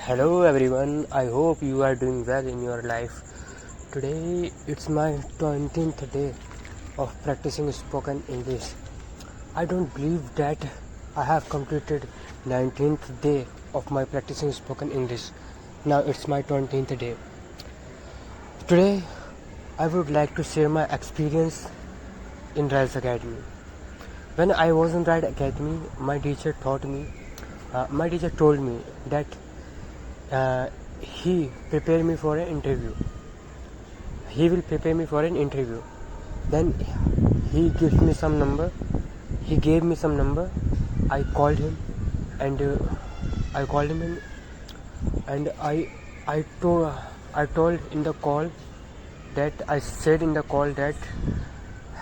Hello everyone, I hope you are doing well in your life. Today it's my 20th day of practicing spoken English. I don't believe that I have completed 19th day of my practicing spoken English. Now it's my 20th day. Today I would like to share my experience in Rise Academy. When I was in Rise Academy, my teacher told me that he prepared me for an interview. He will prepare me for an interview. Then he gives me some number. He gave me some number. I called him, and I told in the call that I said in the call that,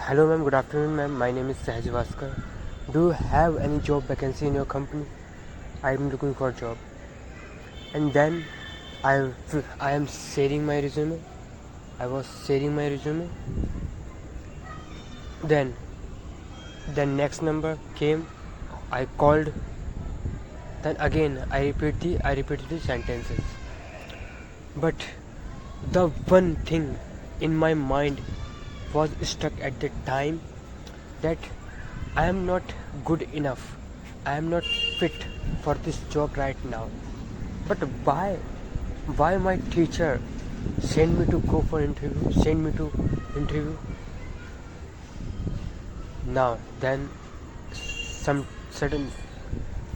"Hello ma'am, good afternoon ma'am. My name is Sahaj Bhaskar. Do you have any job vacancy in your company? I am looking for a job." And then I am sharing my resume. I was sharing my resume. Then the next number came. I called. Then again I repeated the sentences. But the one thing in my mind was stuck at the time, that I am not good enough. I am not fit for this job right now. But why my teacher send me to go for interview, send me to interview? Now then some sudden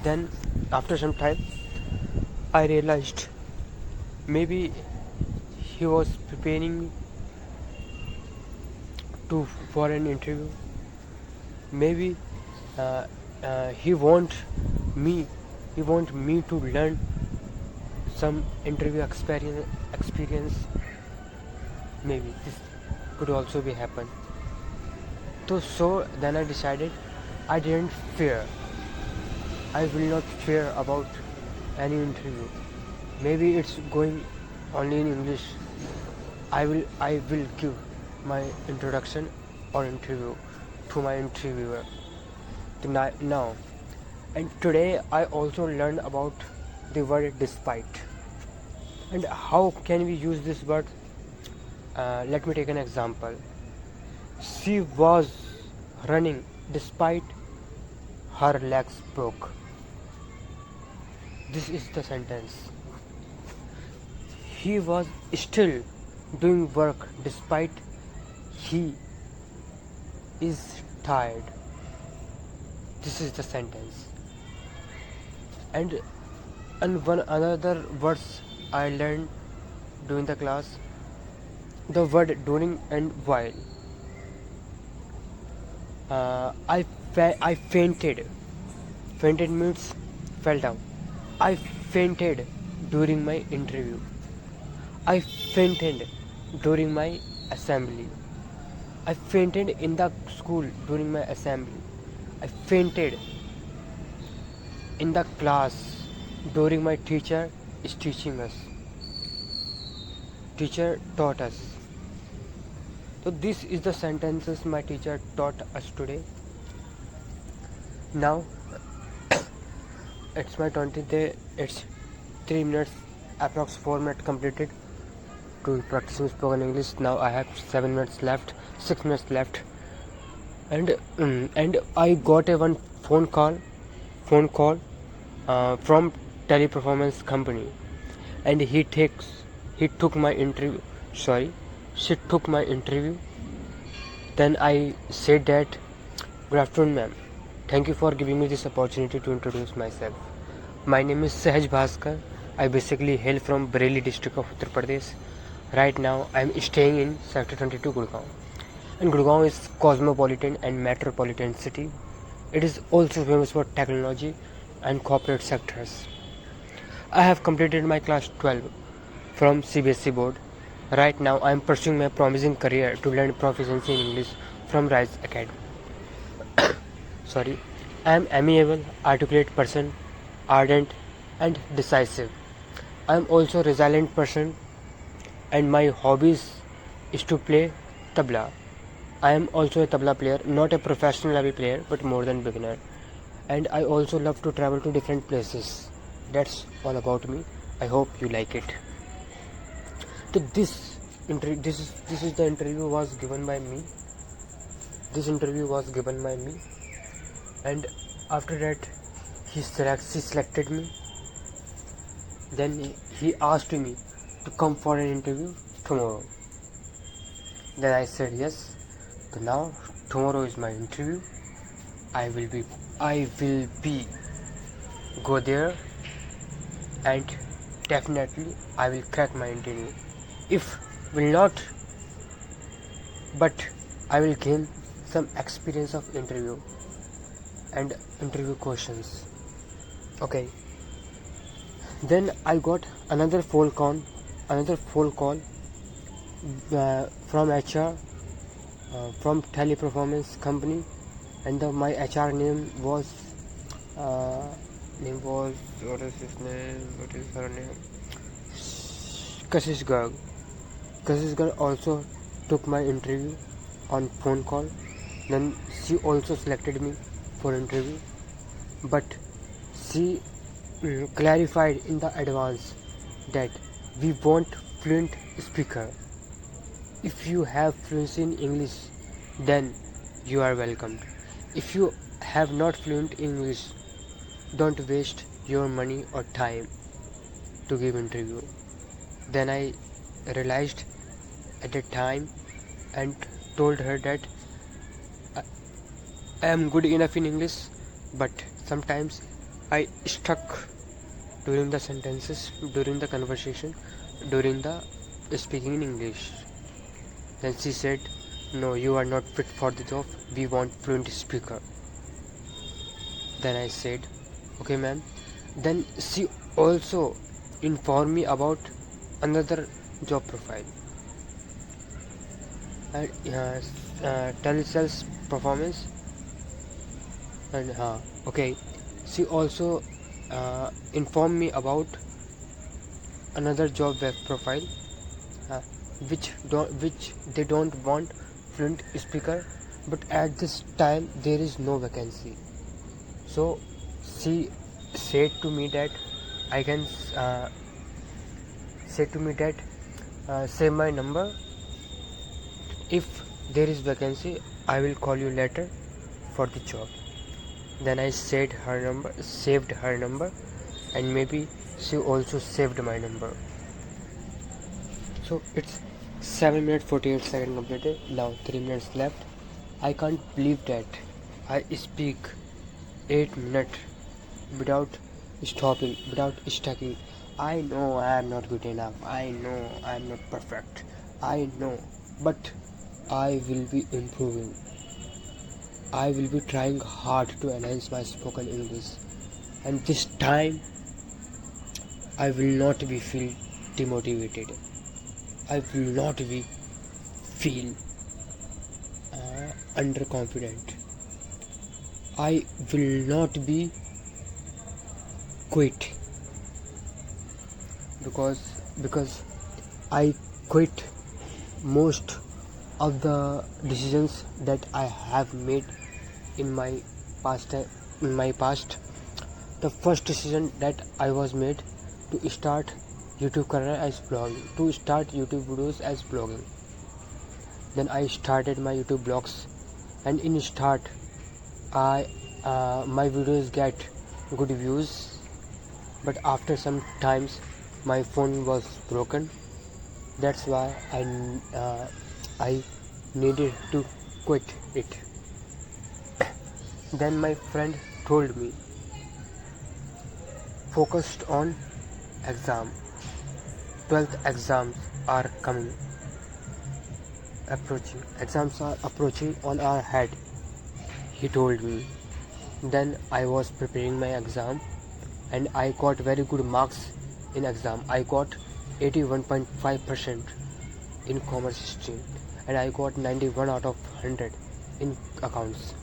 then after some time I realized maybe he was preparing me for an interview. Maybe he want me to learn some interview experience. Maybe this could also be happen. So then I decided I didn't fear. I will not fear about any interview. Maybe it's going only in English. I will give my introduction or interview to my interviewer now. And today I also learned about the word despite. And how can we use this word? Let me take an example. She was running despite her legs broke. This is the sentence. He was still doing work despite he is tired. This is the sentence. And one another words I learned during the class, the word during and while. I fainted. Fainted means fell down. I fainted during my interview. I fainted during my assembly. I fainted in the school during my assembly. I fainted in the class during my teacher is teaching us. Teacher taught us. So this is the sentences my teacher taught us today. Now it's my 20th day. It's 3 minutes, approx 4 minutes completed to practicing spoken English. Now I have 7 minutes left, 6 minutes left, and I got a one phone call from Teleperformance company, and she took my interview. She took my interview. Then I said that, "Good afternoon, ma'am. Thank you for giving me this opportunity to introduce myself. My name is Sahaj Bhaskar. I basically hail from Bareilly district of Uttar Pradesh. Right now I am staying in Sector 22, Gurgaon. And Gurgaon is cosmopolitan and metropolitan city. It is also famous for technology and corporate sectors. I have completed my class 12 from CBSE board. Right now I am pursuing my promising career to learn proficiency in English from Rise Academy. I am amiable, articulate person, ardent and decisive. I am also a resilient person, and my hobbies is to play tabla. I am also a tabla player, not a professional level player, but more than beginner. And I also love to travel to different places. That's all about me. I hope you like it. So this is the interview was given by me. This interview was given by me, and after that he selected me. Then he asked me to come for an interview tomorrow. Then I said yes. So now tomorrow is my interview. I will be go there, and definitely I will crack my interview. If will not, but I will gain some experience of interview and interview questions. Okay. Then I got another phone call from HR, from teleperformance company, and my HR name was what is his name? What is her name? Kashish Garg. Kashish Garg also took my interview on phone call. Then she also selected me for interview, but she clarified in the advance that we want fluent speaker. If you have fluency in English, then you are welcomed. If you have not fluent English, don't waste your money or time to give interview. Then I realized at the time and told her that I am good enough in English, but sometimes I stuck during the sentences, during the conversation, during the speaking in English. Then she said, no, you are not fit for the job, we want fluent speaker. Then I said, okay ma'am. Then she also informed me about another job profile, and telesales performance. And okay, she also informed me about another job web profile, which they don't want fluent speaker, but at this time there is no vacancy. So she said to me that I can save my number. If there is vacancy, I will call you later for the job. Then I saved her number, and maybe she also saved my number. So it's 7 minutes 48 seconds completed. Now 3 minutes left. I can't believe that I speak 8 minutes without stopping, without stucking. I know I am not good enough. I know I am not perfect. I know, but I will be improving. I will be trying hard to enhance my spoken English, and this time I will not be feel demotivated. I will not be feel underconfident. I will not be quit because I quit most of the decisions that I have made in my past. The first decision that I was made to start YouTube career as blogging, to start YouTube videos as blogging. Then I started my YouTube blogs, and in start my videos get good views, but after some times my phone was broken. That's why I needed to quit it. Then my friend told me, focused on exam. 12th exams are approaching. Exams are approaching on our head, he told me. Then I was preparing my exam, and I got very good marks in exam. I got 81.5% in commerce stream, and I got 91 out of 100 in accounts.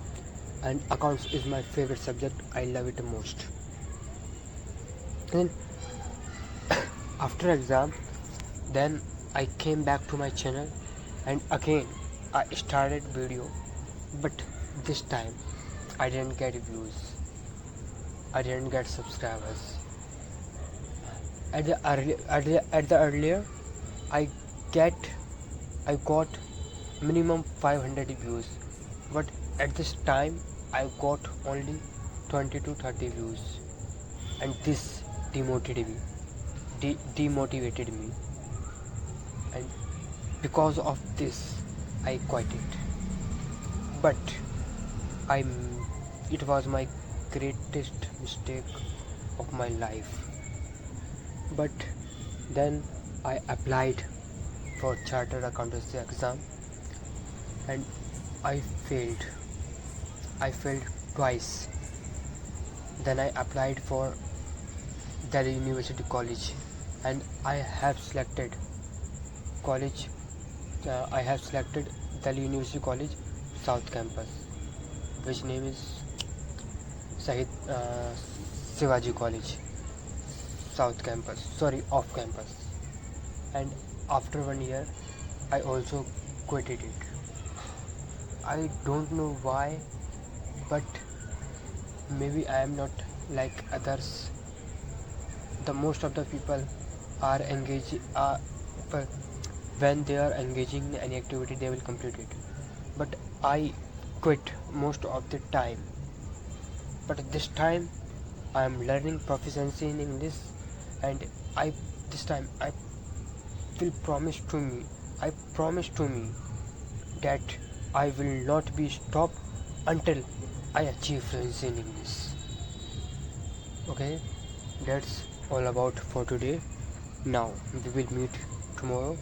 And accounts is my favorite subject. I love it the most. And after exam, then I came back to my channel, and again I started video, but this time I didn't get views, I didn't get subscribers. at the earlier I get I got minimum 500 views, but at this time I got only 20 to 30 views, and this demotivated me, and because of this I quit it. But I it was my greatest mistake of my life. But then I applied for chartered accountancy exam, and I failed. I failed twice. Then I applied for Delhi University College, and I have selected college. I have selected Delhi University College South Campus, which name is Sahid Shivaji College South Campus. Sorry, off campus. And after 1 year, I also quitted it. I don't know why, but maybe I am not like others. The most of the people are engaged. When they are engaging in any activity, they will complete it. But I quit most of the time. But this time, I am learning proficiency in English, and this time I will promise to me. I promise to me that I will not be stopped until I achieve fluency in English. Okay, that's all about for today. Now we will meet tomorrow